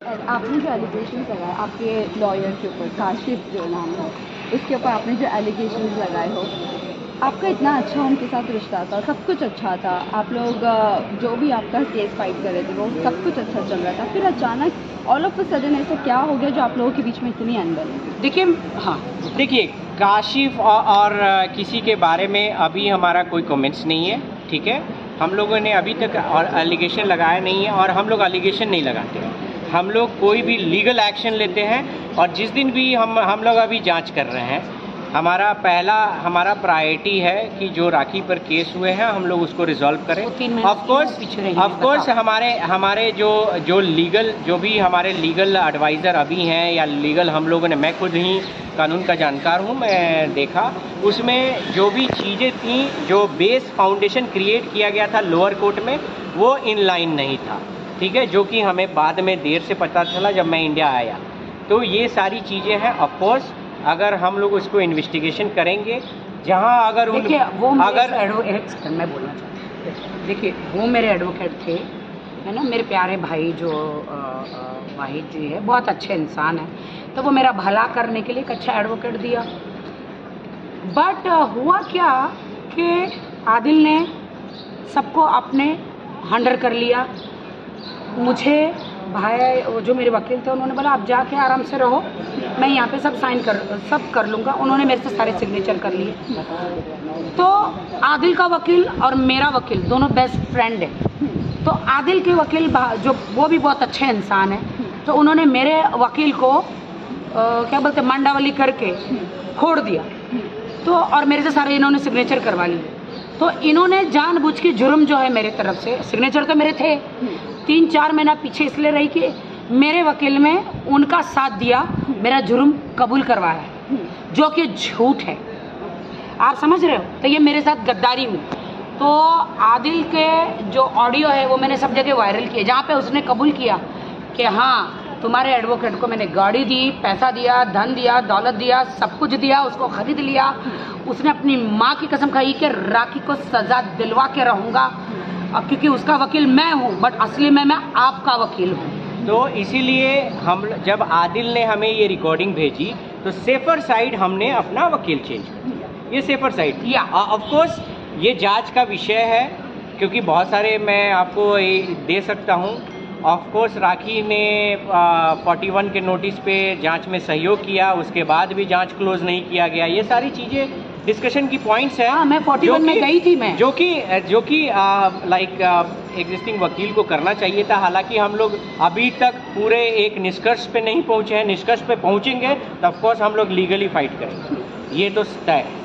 आपने जो एलिगेशन लगाए आपके लॉयर के ऊपर, काशिफ जो नाम है, उसके ऊपर आपने जो एलिगेशन लगाए हो, आपका इतना अच्छा उनके साथ रिश्ता था, सब कुछ अच्छा था, आप लोग जो भी आपका केस फाइट कर रहे थे वो सब कुछ अच्छा चल रहा था, फिर अचानक ऑल ऑफ अ सडन ऐसा क्या हो गया जो आप लोगों के बीच में इतनी अनबन? देखिए काशिफ और किसी के बारे में अभी हमारा कोई कमेंट्स नहीं है, ठीक है। हम लोगों ने अभी तक एलिगेशन लगाया नहीं है और हम लोग एलिगेशन नहीं लगाते हैं। हम लोग कोई भी लीगल एक्शन लेते हैं और जिस दिन भी हम लोग अभी जांच कर रहे हैं, हमारा प्रायोरिटी है कि जो राखी पर केस हुए हैं हम लोग उसको रिजॉल्व करें। ऑफ कोर्स हमारे जो लीगल जो भी हमारे लीगल एडवाइज़र अभी हैं या लीगल हम लोगों ने, मैं खुद ही कानून का जानकार हूँ, मैं देखा उसमें जो भी चीज़ें थी, जो बेस फाउंडेशन क्रिएट किया गया था लोअर कोर्ट में, वो इन लाइन नहीं था, ठीक है, जो कि हमें बाद में देर से पता चला जब मैं इंडिया आया। तो ये सारी चीज़ें हैं। ऑफ कोर्स अगर हम लोग उसको इन्वेस्टिगेशन करेंगे, जहां अगर मैं बोलना चाहती हूँ, देखिए वो मेरे एडवोकेट थे, है ना, मेरे प्यारे भाई जो वाहिद जी है, बहुत अच्छे इंसान है, तो वो मेरा भला करने के लिए एक अच्छा एडवोकेट दिया। बट हुआ क्या कि आदिल ने सबको अपने हंडर कर लिया। मुझे भाई जो मेरे वकील थे उन्होंने बोला आप जाके आराम से रहो, मैं यहाँ पे सब कर लूँगा। उन्होंने मेरे से सारे सिग्नेचर कर लिए। तो आदिल का वकील और मेरा वकील दोनों बेस्ट फ्रेंड है। तो आदिल के वकील जो वो भी बहुत अच्छे इंसान है, तो उन्होंने मेरे वकील को क्या बोलते मंडावली करके फोड़ दिया। तो और मेरे से सारे इन्होंने सिग्नेचर करवा लिए। तो इन्होंने जानबूझ के जुर्म जो है मेरे तरफ से, सिग्नेचर तो मेरे थे, 3-4 महीना पीछे इसलिए रही कि मेरे वकील में उनका साथ दिया, मेरा जुर्म कबूल करवाया है, जो कि झूठ है। आप समझ रहे हो? तो ये मेरे साथ गद्दारी हुई। तो आदिल के जो ऑडियो है वो मैंने सब जगह वायरल किए, जहाँ पे उसने कबूल किया कि हाँ तुम्हारे एडवोकेट को मैंने गाड़ी दी, पैसा दिया, धन दिया, दौलत दिया, सब कुछ दिया, उसको खरीद लिया। उसने अपनी माँ की कसम खाई कि राखी को सजा दिलवा के रहूँगा, क्योंकि उसका वकील मैं हूँ, बट असली में मैं आपका वकील हूँ। तो इसीलिए हम जब आदिल ने हमें ये रिकॉर्डिंग भेजी तो सेफर साइड हमने अपना वकील चेंज कर दिया। ये सेफर साइड या ऑफ कोर्स ये जांच का विषय है, क्योंकि बहुत सारे मैं आपको दे सकता हूँ। ऑफ कोर्स राखी ने 41 के नोटिस पे जांच में सहयोग किया, उसके बाद भी जांच क्लोज नहीं किया गया। ये सारी चीज़ें डिस्कशन की पॉइंट्स हैं। मैं 41 में गई थी, मैं जो कि लाइक एग्जिस्टिंग वकील को करना चाहिए था। हालांकि हम लोग अभी तक पूरे एक निष्कर्ष पे नहीं पहुंचे हैं। निष्कर्ष पे पहुंचेंगे तो ऑफ कोर्स हम लोग लीगली फाइट करेंगे, ये तो तय है।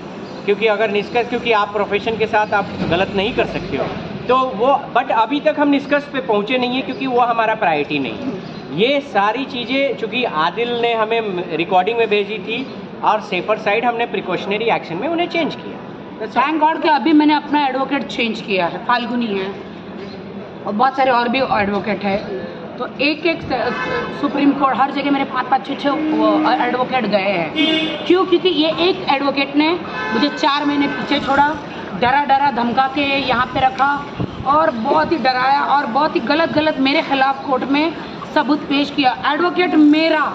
क्योंकि अगर निष्कर्ष, क्योंकि आप प्रोफेशन के साथ आप गलत नहीं कर सकते हो, तो वो, बट अभी तक हम निष्कर्ष पे पहुंचे नहीं है, क्योंकि वो हमारा प्रायोरिटी नहीं है। ये सारी चीज़ें चूँकि आदिल ने हमें रिकॉर्डिंग में भेजी थी और सेफर साइड हमने प्रिकॉशनरी एक्शन में उन्हें चेंज किया। थैंक गॉड कि अभी मैंने अपना एडवोकेट चेंज किया है, फाल्गुनी है और बहुत सारे और भी एडवोकेट है। तो एक सुप्रीम कोर्ट हर जगह मेरे 5-5, 6 एडवोकेट गए हैं। क्यों? क्योंकि ये एक एडवोकेट ने मुझे 4 महीने पीछे छोड़ा, डरा धमका के यहाँ पे रखा और बहुत ही डराया और बहुत ही गलत मेरे खिलाफ कोर्ट में सबूत पेश किया। एडवोकेट मेरा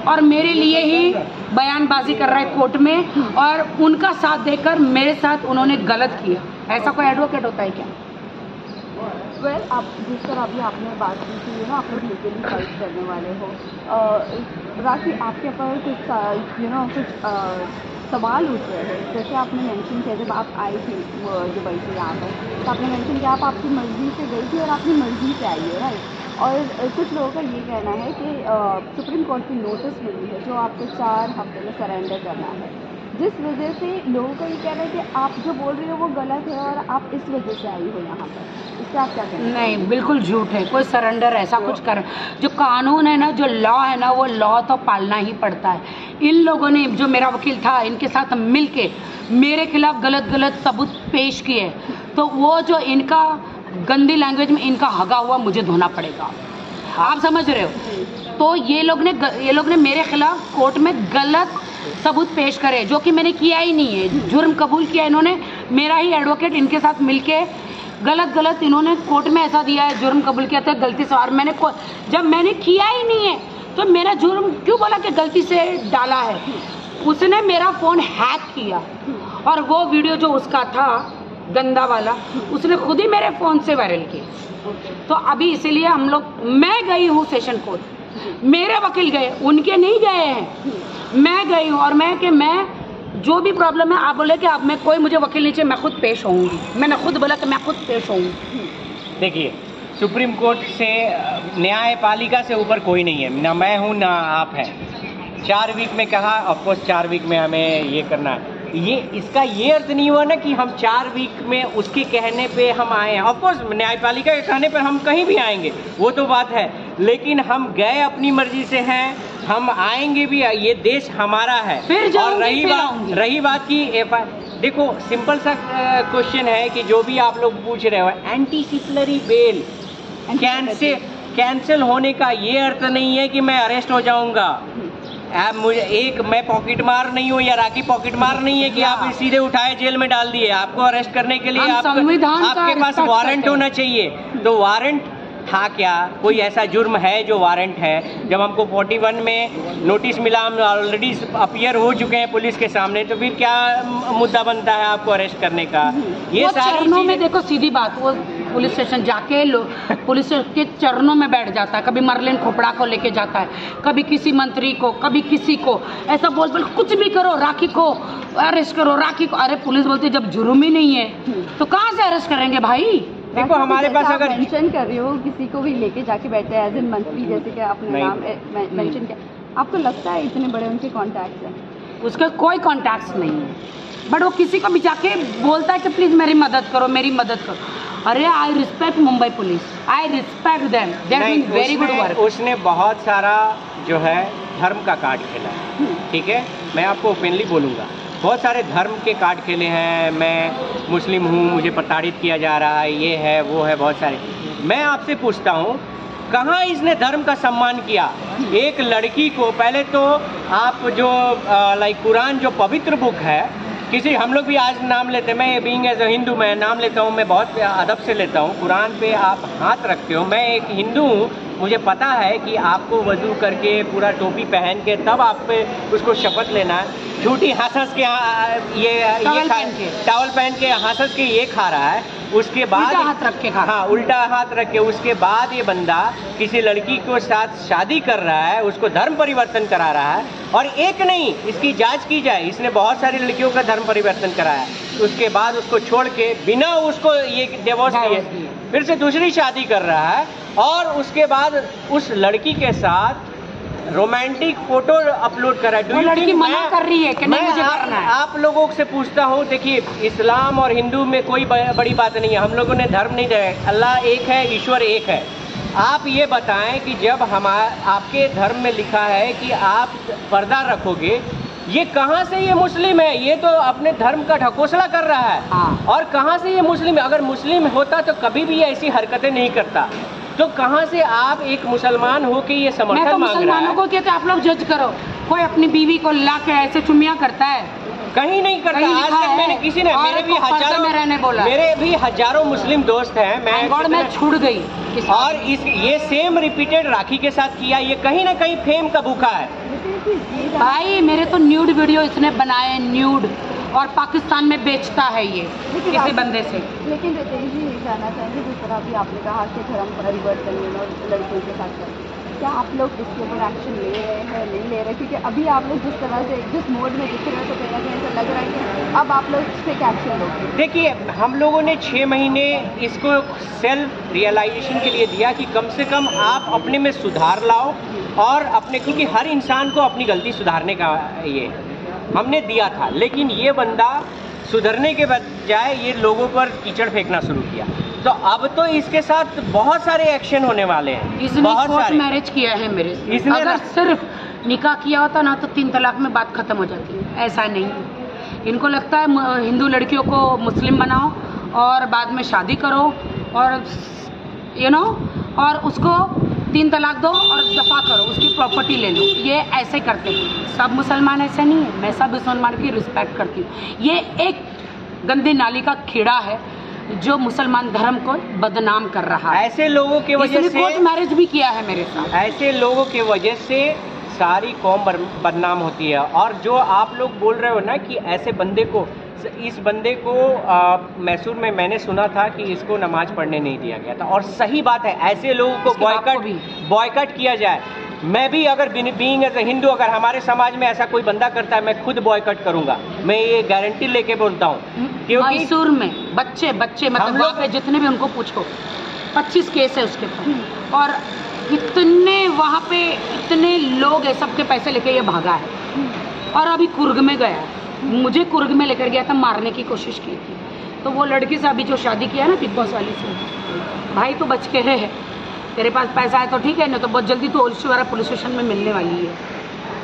और मेरे लिए ही बयानबाजी कर रहा है कोर्ट में, और उनका साथ देकर मेरे साथ उन्होंने गलत किया। ऐसा कोई एडवोकेट होता है क्या? वेल, आप जिस तरह अभी आपने बात की थी ना, आप लोग लीगली फाइट करने वाले हो, राखी आपके ऊपर कुछ सवाल उठ रहे हैं। जैसे आपने मेंशन किया जब आप आई थी दुबई से यहाँ पर, तो आपने मेंशन किया आप आपकी मर्ज़ी से गई थी और अपनी मर्ज़ी से आई है, राइट। और कुछ लोगों का ये कहना है कि सुप्रीम कोर्ट की नोटिस मिली है जो आपको 4 हफ्ते में सरेंडर करना है, जिस वजह से लोगों का ये कहना है कि आप जो बोल रही हो वो गलत है और आप इस वजह से आई हो यहाँ पर। इससे आप क्या कहते हैं? नहीं, बिल्कुल झूठ है। कोई सरेंडर ऐसा कुछ कर, जो कानून है ना, जो लॉ है ना, वो लॉ तो पालना ही पड़ता है। इन लोगों ने, जो मेरा वकील था, इनके साथ मिल के मेरे खिलाफ गलत सबूत पेश किए, तो वो जो इनका गंदी लैंग्वेज में इनका हगा हुआ मुझे धोना पड़ेगा। आप समझ रहे हो? तो ये लोग ने मेरे खिलाफ कोर्ट में गलत सबूत पेश करे, जो कि मैंने किया ही नहीं है। जुर्म कबूल किया इन्होंने। मेरा ही एडवोकेट इनके साथ मिलके गलत इन्होंने कोर्ट में ऐसा दिया है, जुर्म कबूल किया था गलती से, और जब मैंने किया ही नहीं है तो मेरा जुर्म क्यों बोला कि गलती से डाला है। उसने मेरा फ़ोन हैक किया और वो वीडियो जो उसका था गंदा वाला उसने खुद ही मेरे फ़ोन से वायरल किया। तो अभी इसीलिए हम लोग, मैं गई हूँ सेशन कोर्ट, मेरे वकील गए, उनके नहीं गए हैं, मैं गई हूँ। और मैं जो भी प्रॉब्लम है, आप बोले कि अब मैं कोई मुझे वकील नहीं चाहिए, मैं खुद पेश होऊंगी। मैंने खुद बोला कि मैं खुद पेश होऊंगी। देखिए, सुप्रीम कोर्ट से, न्यायपालिका से ऊपर कोई नहीं है, ना मैं हूँ ना आप हैं। 4 वीक में कहा, ऑफकोर्स 4 वीक में हमें ये करना है, ये इसका ये अर्थ नहीं हुआ ना कि हम 4 वीक में उसके कहने पे हम आए हैं। ऑफकोर्स न्यायपालिका के कहने पर हम कहीं भी आएंगे, वो तो बात है, लेकिन हम गए अपनी मर्जी से हैं, हम आएंगे भी, ये देश हमारा है। और रही बात की देखो, सिंपल सा क्वेश्चन है कि जो भी आप लोग पूछ रहे हो, एंटीसिपलरी बेल कैंसिल होने का ये अर्थ नहीं है कि मैं अरेस्ट हो जाऊंगा। आप मुझे मैं पॉकेट मार नहीं हूँ या राखी पॉकेट मार नहीं है कि आप सीधे उठाए जेल में डाल दिए। आपको अरेस्ट करने के लिए आपके पास वारंट होना चाहिए। तो वारंट था क्या? कोई ऐसा जुर्म है जो वारंट है? जब हमको 41 में नोटिस मिला, हम ऑलरेडी अपीयर हो चुके हैं पुलिस के सामने, तो फिर क्या मुद्दा बनता है आपको अरेस्ट करने का? ये सारी चरणों में, देखो सीधी बात, वो पुलिस स्टेशन जाके पुलिस के चरणों में बैठ जाता है। कभी मरलिन खोपड़ा को लेके जाता है, कभी किसी मंत्री को, कभी किसी को, ऐसा बोल कुछ भी करो, राखी को अरेस्ट करो, राखी को। अरे पुलिस बोलती है जब जुर्म ही नहीं है तो कहाँ से अरेस्ट करेंगे भाई? देखो हमारे पास अगर मेंशन कर रही हो, किसी को भी लेके जाके बैठे एज इन मंत्री, जैसे कि आपने नाम मेंशन किया, आपको लगता है इतने बड़े उनके कॉन्टैक्ट्स हैं? उसका कोई कॉन्टैक्ट्स नहीं है, बट वो किसी को भी जाके बोलता है कि प्लीज मेरी मदद करो, मेरी मदद करो। अरे I respect Mumbai police, I respect them, they are doing very good work. उसने बहुत सारा जो है धर्म का कार्ड खेला है, ठीक है, मैं आपको ओपनली बोलूँगा, बहुत सारे धर्म के कार्ड खेले हैं। मैं मुस्लिम हूँ, मुझे प्रताड़ित किया जा रहा है, ये है वो है, बहुत सारे। मैं आपसे पूछता हूँ, कहाँ इसने धर्म का सम्मान किया? एक लड़की को, पहले तो आप जो लाइक कुरान जो पवित्र बुक है, किसी, हम लोग भी आज नाम लेते हैं, मैं बीइंग एज अ हिंदू मैं नाम लेता हूँ, मैं बहुत अदब से लेता हूँ। कुरान पे आप हाथ रखते हो, मैं एक हिंदू हूँ, मुझे पता है कि आपको वजू करके पूरा टोपी पहन के तब आप पे उसको शपथ लेना है। झूठी हंस के टॉवल पहन के हंस के ये खा रहा है, उसके बाद उल्टा हाथ रख के, हाँ उल्टा हाथ रख के, उसके बाद ये बंदा किसी लड़की को साथ शादी कर रहा है, उसको धर्म परिवर्तन करा रहा है। और एक नहीं, इसकी जांच की जाए, इसने बहुत सारी लड़कियों का धर्म परिवर्तन कराया, उसके बाद उसको छोड़ के बिना उसको ये डिवोर्स दिए फिर से दूसरी शादी कर रहा है, और उसके बाद उस लड़की के साथ रोमांटिक फोटो अपलोड कर रहा है। लड़की मना कर रही है कि नहीं मुझे करना है। आप लोगों से पूछता हूँ, देखिए इस्लाम और हिंदू में कोई बड़ी बात नहीं है, हम लोगों ने धर्म नहीं दिया, अल्लाह एक है, ईश्वर एक है। आप ये बताएं कि जब आपके धर्म में लिखा है कि आप पर्दा रखोगे, ये कहाँ से ये मुस्लिम है? ये तो अपने धर्म का ढकोसला कर रहा है। हाँ। और कहाँ से ये मुस्लिम है? अगर मुस्लिम होता तो कभी भी ऐसी हरकतें नहीं करता। तो कहाँ से आप एक मुसलमान हो के ये समर्थन मांग रहा है? मैं तो मुसलमानों को कहते आप लोग जज करो, कोई अपनी बीवी को ला के ऐसे चुम्मियां करता है? कहीं नहीं करता। आज तक मैंने किसी ने, मेरे भी हजारों मुस्लिम दोस्त हैं, मैं छूट गई। और ये सेम रिपीटेड राखी के साथ किया, ये कहीं ना कहीं फेम का भूखा है। भाई मेरे तो न्यूड वीडियो इसने बनाए, न्यूड, और पाकिस्तान में बेचता है ये किसी बंदे से। लेकिन रितेश जी जानना चाहेंगे, जिस तरह अभी आपने कहा कि धर्म परिवर्तन लड़कियों के साथ, क्या आप लोग इसके ऊपर एक्शन ले रहे हैं, नहीं ले रहे? क्योंकि अभी आप लोग जिस तरह से, जिस मोड में दिख रहे हैं, तो कहीं ना कहीं ऐसा लग रहा है कि अब आप लोग इस पर एक्शन लोगे। देखिए, हम लोगों ने 6 महीने इसको सेल्फ रियलाइजेशन के लिए दिया कि कम से कम आप अपने में सुधार लाओ, और अपने, क्योंकि हर इंसान को अपनी गलती सुधारने का ये हमने दिया था। लेकिन ये बंदा सुधरने के बजाय ये लोगों पर कीचड़ फेंकना शुरू किया। तो अब तो इसके साथ बहुत सारे एक्शन होने वाले हैं। इसने कोर्ट मैरिज किया है मेरे से, अगर सिर्फ निकाह किया होता ना तो 3 तलाक में बात खत्म हो जाती है। ऐसा नहीं, इनको लगता है हिंदू लड़कियों को मुस्लिम बनाओ और बाद में शादी करो, और और उसको 3 तलाक दो और दफा करो, उसकी प्रॉपर्टी ले लो। ये ऐसे करते हैं। सब मुसलमान ऐसे नहीं है, मैं सब मुसलमान की रिस्पेक्ट करती हूँ। ये एक गंदी नाली का कीड़ा है, जो मुसलमान धर्म को बदनाम कर रहा है। ऐसे लोगों की वजह से कोर्ट मैरिज भी किया है मेरे साथ। ऐसे लोगों की वजह से सारी कौम बदनाम होती है। और जो आप लोग बोल रहे हो ना कि ऐसे बंदे को, इस बंदे को मैसूर में मैंने सुना था कि इसको नमाज पढ़ने नहीं दिया गया था, और सही बात है। ऐसे लोगों को बॉयकट किया जाए। मैं भी अगर बीइंग एज ए हिंदू, अगर हमारे समाज में ऐसा कोई बंदा करता है, मैं खुद बॉयकट करूंगा। मैं ये गारंटी लेके बोलता हूँ, क्योंकि मैसूर में बच्चे मतलब वहाँ पे जितने भी उनको पूछो 25 केस है उसके पास, और इतने वहाँ पे इतने लोग है, सबके पैसे लेके ये भागा है। और अभी कुर्ग में गया, मुझे कुर्ग में लेकर गया था, मारने की कोशिश की थी। तो वो लड़की से अभी जो शादी किया है ना बिग बॉस वाली से, भाई तो बच के है, तेरे पास पैसा है तो ठीक है, नहीं तो बहुत जल्दी तू ओलशीवारा पुलिस स्टेशन में मिलने वाली है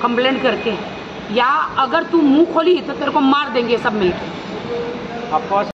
कंप्लेंट करके, या अगर तू मुंह खोली तो तेरे को मार देंगे सब मिलकर। Of course